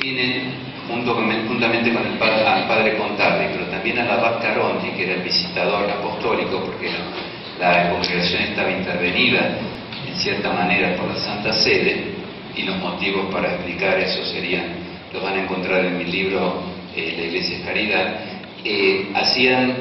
tienen, juntamente con al padre Contardi, pero también al abad Caronti, que era el visitador apostólico, porque la congregación estaba intervenida en cierta manera por la Santa Sede, y los motivos para explicar eso los van a encontrar en mi libro La Iglesia es Caridad. Hacían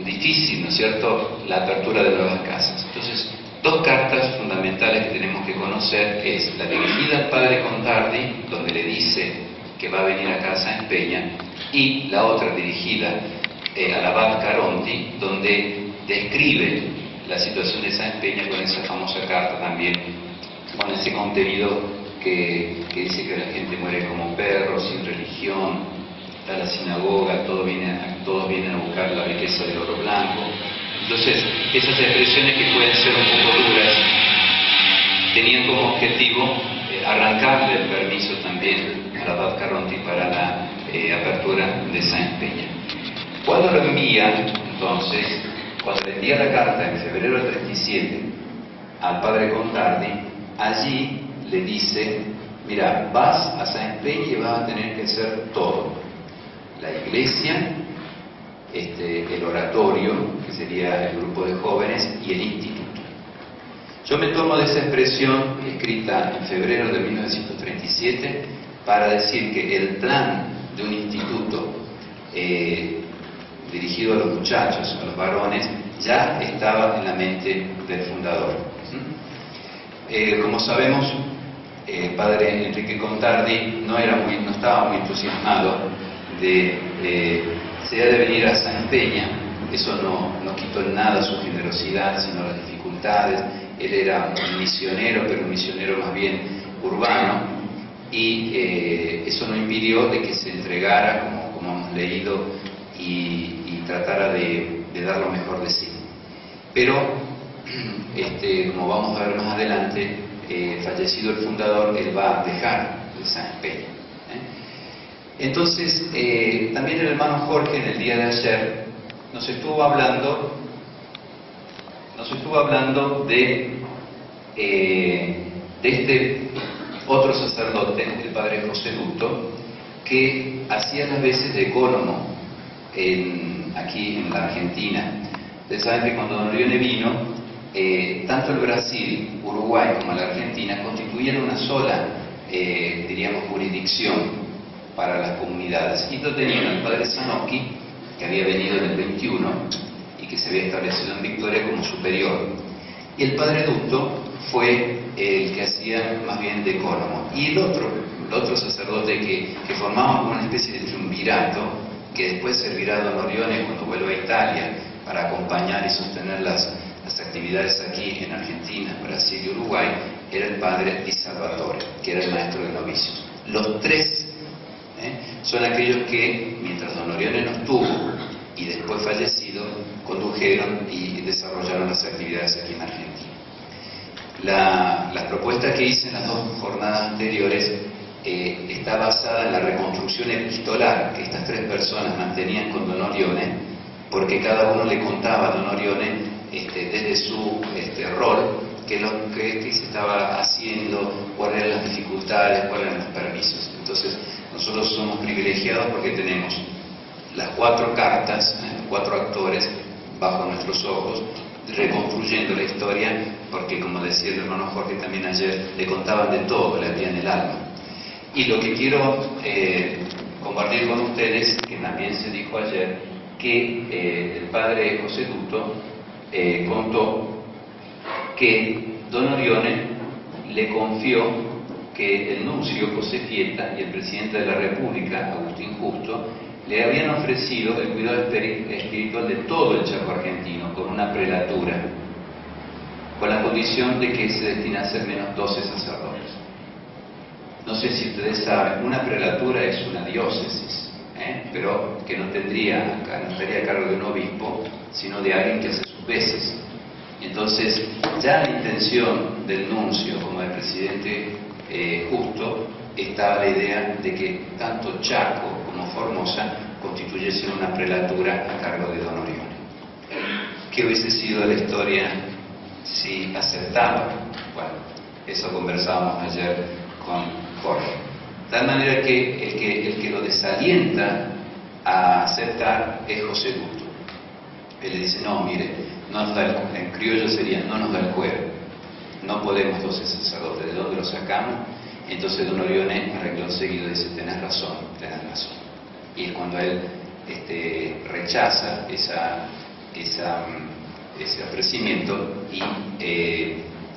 difícil, ¿no es cierto?, la apertura de nuevas casas. Entonces, dos cartas fundamentales que tenemos que conocer es la dirigida al padre Contardi, donde le dice que va a venir acá a Sáenz Peña, y la otra dirigida al abad Caronti, donde describe la situación de Sáenz Peña con esa famosa carta también, con ese contenido que dice que la gente muere como perros, sin religión, está la sinagoga, todos vienen a buscar la riqueza del oro blanco. Entonces, esas expresiones que pueden ser un poco duras, tenían como objetivo arrancarle el permiso también al abad Caronti para la apertura de Sáenz Peña. Cuando lo envía, entonces, cuando le envía la carta en febrero del 37 al padre Contardi, allí le dice: mira, vas a Sáenz Peña y vas a tener que hacer todo: la iglesia, el oratorio, que sería el grupo de jóvenes, y el instituto. Yo me tomo de esa expresión escrita en febrero de 1937 para decir que el plan de un instituto dirigido a los muchachos, a los varones, ya estaba en la mente del fundador. Como sabemos, el padre Enrique Contardi no estaba muy entusiasmado sea de venir a Sáenz Peña. Eso no quitó en nada su generosidad, sino las dificultades. Él era un misionero, pero un misionero más bien urbano, y eso no impidió de que se entregara, como hemos leído, y tratara de dar lo mejor de sí. Pero, como vamos a ver más adelante, fallecido el fundador, él va a dejar de Sáenz Peña. Entonces, también el hermano Jorge, en el día de ayer, nos estuvo hablando de este otro sacerdote, el padre José Duto, que hacía las veces de ecónomo aquí en la Argentina. Ustedes saben que cuando Don Leone vino, tanto el Brasil, Uruguay como la Argentina constituían una sola, diríamos, jurisdicción para las comunidades. Y lo tenían al padre Zanocchi, que había venido en el 21 y que se había establecido en Victoria como superior. Y el padre Duto fue el que hacía más bien de ecónomo. Y el otro sacerdote que formaba una especie de triunvirato, que después servirá a Don Orione cuando vuelva a Italia para acompañar y sostener las actividades aquí en Argentina, Brasil y Uruguay, era el padre Di Salvatore, que era el maestro de novicios. Los tres son aquellos que, mientras Don Orione no estuvo y después fallecido, condujeron y desarrollaron las actividades aquí en Argentina. La propuesta que hice en las dos jornadas anteriores está basada en la reconstrucción epistolar que estas tres personas mantenían con Don Orione, porque cada uno le contaba a Don Orione desde su rol qué se estaba haciendo, cuáles eran las dificultades, cuáles eran los permisos. Entonces, nosotros somos privilegiados porque tenemos las cuatro cartas, cuatro actores bajo nuestros ojos, reconstruyendo la historia, porque, como decía el hermano Jorge también ayer, le contaban de todo, le abrían el alma. Y lo que quiero compartir con ustedes, que también se dijo ayer, que el padre José Duto contó que Don Orione le confió que el nuncio José Fieta y el presidente de la República, Agustín Justo, le habían ofrecido el cuidado espiritual de todo el Chaco argentino con una prelatura, con la condición de que se destinase al menos 12 sacerdotes. No sé si ustedes saben, una prelatura es una diócesis, pero que no estaría a cargo de un obispo, sino de alguien que hace sus veces. Entonces, ya la intención del nuncio como del presidente Justo, estaba la idea de que tanto Chaco como Formosa constituyesen una prelatura a cargo de Don Orione. ¿Qué hubiese sido la historia si aceptaba? Bueno, eso conversábamos ayer con Jorge. De tal manera que el que lo desalienta a aceptar es José Duto. Él le dice, no, mire, no nos da en criollo sería, no nos da el cuero, no podemos 12 sacerdotes, ¿de dónde lo sacamos? Entonces don Orione arregló seguido y dice, tenés razón. Y es cuando él rechaza ese ofrecimiento y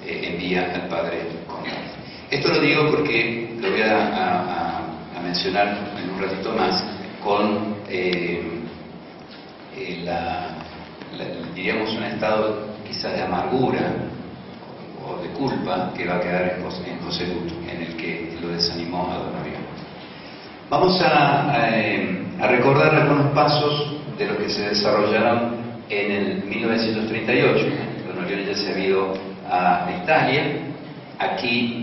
envía al padre con él. Esto lo digo porque lo voy a mencionar en un ratito más con diríamos un estado quizás de amargura o de culpa que va a quedar en José Duto, en el que lo desanimó a don Orione. Vamos a recordar algunos pasos de los que se desarrollaron en el 1938. Don Orione ya se había ido a Italia. Aquí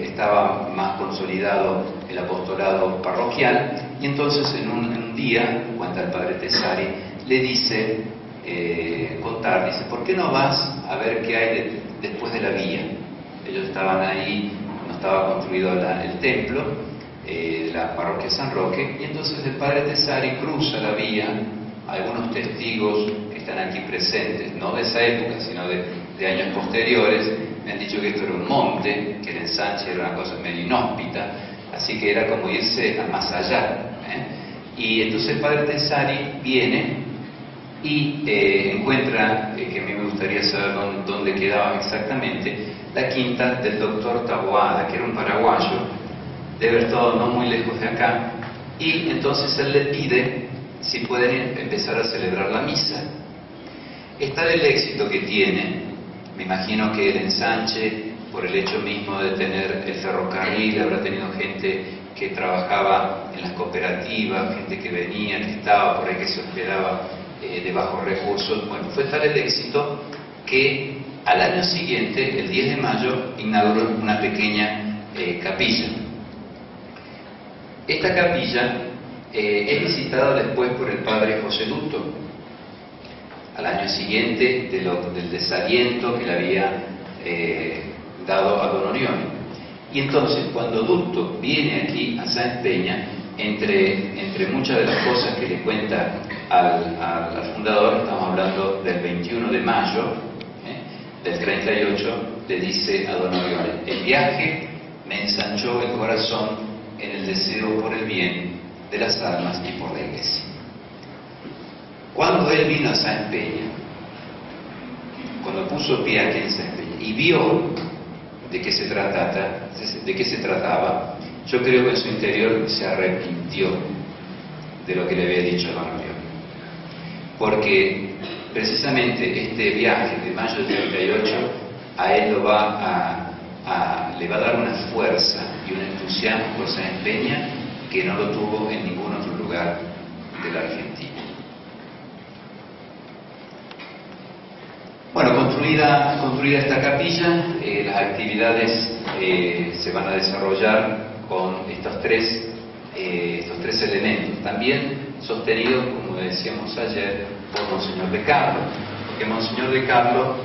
estaba más consolidado el apostolado parroquial, y entonces en un día, cuenta el padre Tesari, le dice, dice, ¿por qué no vas a ver qué hay después de la vía? Ellos estaban ahí, no estaba construido el templo, la parroquia San Roque, y entonces el padre Tesari cruza la vía. Algunos testigos que están aquí presentes, no de esa época, sino de años posteriores, me han dicho que esto era un monte, que el ensanche era una cosa medio inhóspita, así que era como irse a más allá. Y entonces el padre Tesari viene y encuentra, que a mí me gustaría saber dónde quedaba exactamente, la quinta del doctor Taboada, que era un paraguayo, debe haber estado no muy lejos de acá, y entonces él le pide si pueden empezar a celebrar la misa. Está del éxito que tiene, me imagino que el ensanche, por el hecho mismo de tener el ferrocarril, habrá tenido gente que trabajaba en las cooperativas, gente que venía, que estaba por ahí, que se hospedaba de bajos recursos. Bueno, fue tal el éxito que al año siguiente, el 10 de mayo, inauguró una pequeña capilla. Esta capilla es visitada después por el padre José Duto, al año siguiente del desaliento que le había dado a don Orione. Y entonces, cuando Duto viene aquí a Sáenz Peña, entre muchas de las cosas que le cuenta al fundador, estamos hablando del 21 de mayo del 38, le dice a don Orione, el viaje me ensanchó el corazón en el deseo por el bien de las almas y por la Iglesia. Cuando él vino a Sáenz Peña, cuando puso pie aquí en Sáenz Peña y vio de qué se trataba, yo creo que en su interior se arrepintió de lo que le había dicho a don Orione, porque precisamente este viaje de mayo del 38 a él le va a dar una fuerza y un entusiasmo por Sáenz Peña que no lo tuvo en ningún otro lugar de la Argentina. Bueno, construida esta capilla, las actividades se van a desarrollar con estos tres elementos, también sostenidos, como decíamos ayer, por Monseñor de Carlo, porque Monseñor de Carlo,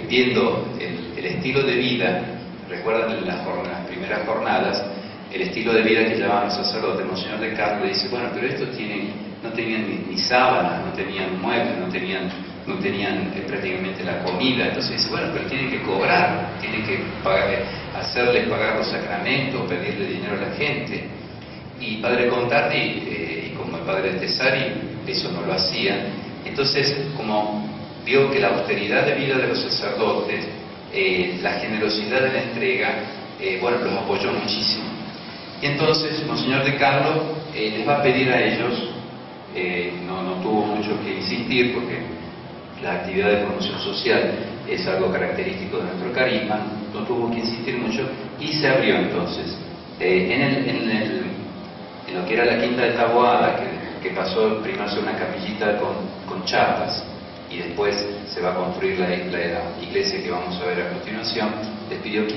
viendo el estilo de vida, recuerdan en las primeras jornadas, el estilo de vida que llevaban los sacerdotes, Monseñor de Carlo le dice, bueno, pero estos no tenían ni sábanas, no tenían muebles, no tenían prácticamente la comida. Entonces dice, bueno, pero tienen que cobrar, tienen que hacerles pagar los sacramentos, pedirle dinero a la gente. Y padre Contardi, y como el padre Tesari, eso no lo hacían. Entonces, como vio que la austeridad de vida de los sacerdotes, la generosidad de la entrega, bueno, los apoyó muchísimo. Y entonces, Monseñor de Carlo les va a pedir a ellos, no tuvo mucho que insistir, porque la actividad de promoción social es algo característico de nuestro carisma, no tuvo que insistir mucho, y se abrió entonces. En lo que era la quinta de Taboada, que pasó primero a ser una capillita con chapas, y después se va a construir la iglesia que vamos a ver a continuación, les pidió que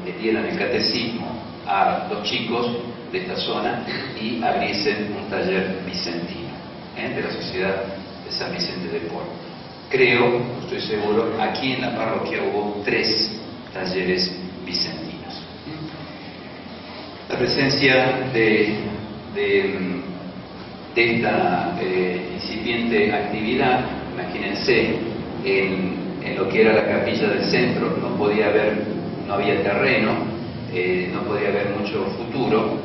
le dieran el catecismo a los chicos de esta zona y abriesen un taller vicentino de la Sociedad de San Vicente de Paul. Creo, no estoy seguro, aquí en la parroquia hubo 3 talleres vicentinos. La presencia de esta incipiente actividad, imagínense, en lo que era la capilla del centro, no había terreno, no podía haber mucho futuro.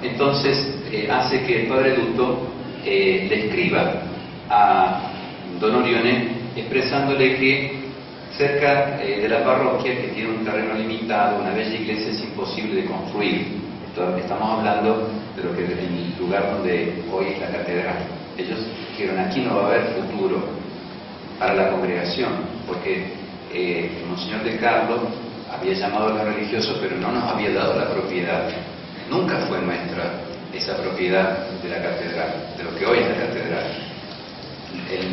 Entonces hace que el padre Dutto le escriba a Don Orione expresándole que cerca de la parroquia, que tiene un terreno limitado, una bella iglesia, es imposible de construir. Estamos hablando de lo que es el lugar donde hoy es la catedral. Ellos dijeron, aquí no va a haber futuro para la congregación, porque el Monseñor de Carlo había llamado a los religiosos, pero no nos había dado la propiedad. Nunca fue nuestra esa propiedad de la catedral, de lo que hoy es la catedral.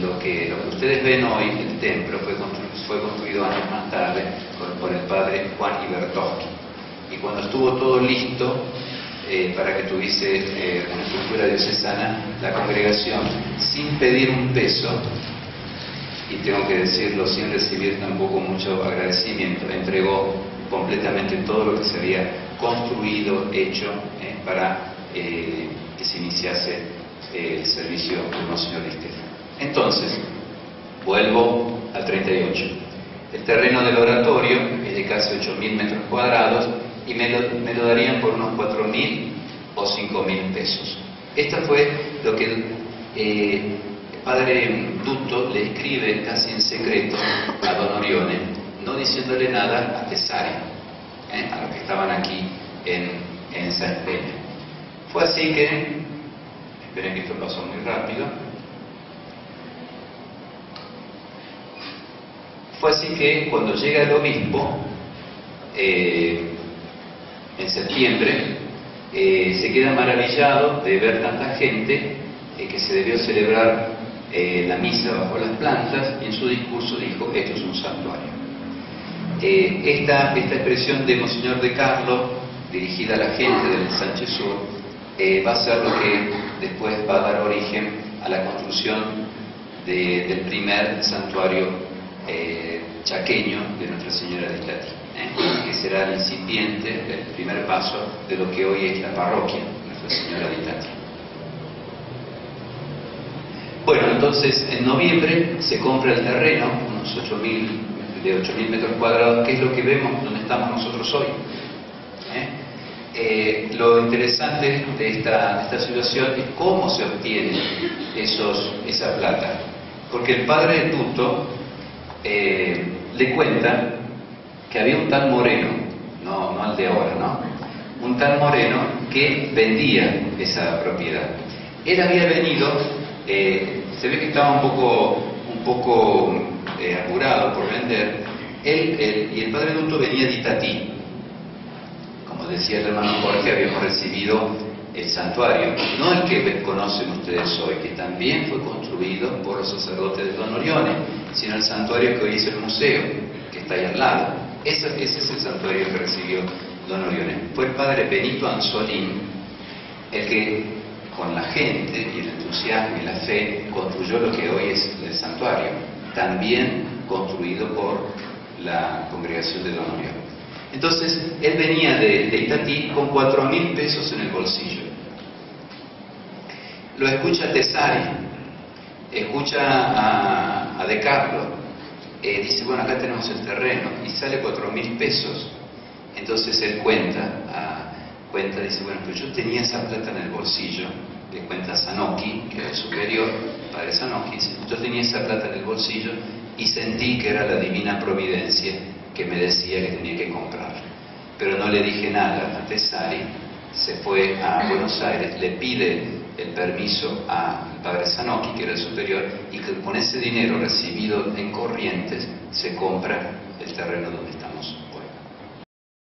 Lo que ustedes ven hoy, el templo, fue construido años más tarde por el padre Juan Ibertowski. Y cuando estuvo todo listo para que tuviese una estructura diocesana, la congregación, sin pedir un peso, y tengo que decirlo sin recibir tampoco mucho agradecimiento, entregó completamente todo lo que se había construido, hecho, para que se iniciase el servicio del Monseñor Di Stefano. Entonces, vuelvo al 38. El terreno del oratorio es de casi 8.000 metros cuadrados y me lo darían por unos 4.000 o 5.000 pesos. Esto fue lo que el padre Dutto le escribe casi en secreto a Don Orione, no diciéndole nada a Tessari, a los que estaban aquí en San Peña. Fue así que, esperen que esto pasó muy rápido, fue así que cuando llega el obispo, en septiembre, se queda maravillado de ver tanta gente, que se debió celebrar la misa bajo las plantas, y en su discurso dijo, esto es un santuario. Esta expresión de Monseñor de Carlo, dirigida a la gente del Sánchez Sur, va a ser lo que después va a dar origen a la construcción del primer santuario chaqueño de Nuestra Señora de Islati, que será el incipiente, el primer paso de lo que hoy es la parroquia Nuestra Señora de Islati. Bueno, entonces en noviembre se compra el terreno, unos 8.000 metros cuadrados, que es lo que vemos donde estamos nosotros hoy. Lo interesante de esta situación es cómo se obtiene esa plata, porque el padre Dutto le cuenta que había un tal Moreno, no el de ahora, ¿no? Un tal Moreno que vendía esa propiedad. Él había venido, se ve que estaba un poco apurado por vender. Y el padre Dutto venía de Itatí. Como decía el hermano Jorge, habíamos recibido el santuario, no el que conocen ustedes hoy, que también fue construido por los sacerdotes de Don Orione, sino el santuario que hoy es el museo, que está ahí al lado. Ese es el santuario que recibió Don Orione. Fue el padre Benito Anzolín el que, con la gente y el entusiasmo y la fe, construyó lo que hoy es el santuario, también construido por la congregación de Don Orione. Entonces, él venía de Itatí con 4.000 pesos en el bolsillo. Lo escucha Tessari, escucha a De Carlo, dice, bueno, acá tenemos el terreno, y sale 4.000 pesos. Entonces él cuenta, dice, bueno, pero yo tenía esa plata en el bolsillo. Le cuenta a Zanocchi, que era el superior, el padre Zanocchi, dice, yo tenía esa plata en el bolsillo y sentí que era la divina providencia que me decía que tenía que comprarla. Pero no le dije nada a Tessari, se fue a Buenos Aires, le pide el permiso al padre Zanocchi, que era el superior, y que con ese dinero recibido en Corrientes se compra el terreno donde estamos